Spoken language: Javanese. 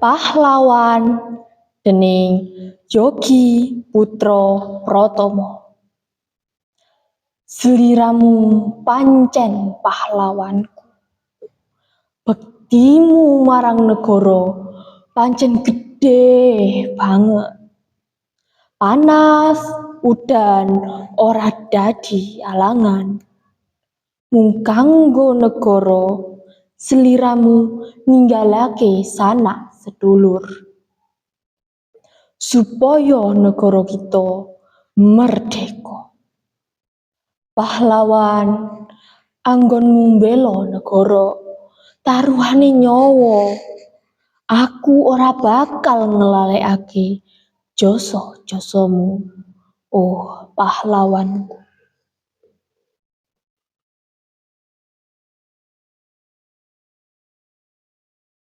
Pahlawan dening Yogi Putra Pratama. Sliramu pancen pahlawanku. Bektimu marang negara pancen gedhe banget. Panas, udan ora dadi alangan. Mung kanggo negara sliramu ninggalake sanak sedulur. Supaya negara kita merdeka. Pahlawan, anggonmu mbela negara, taruhane nyawa. Aku ora bakal ngelalekake jasa-jasamu, oh pahlawanku.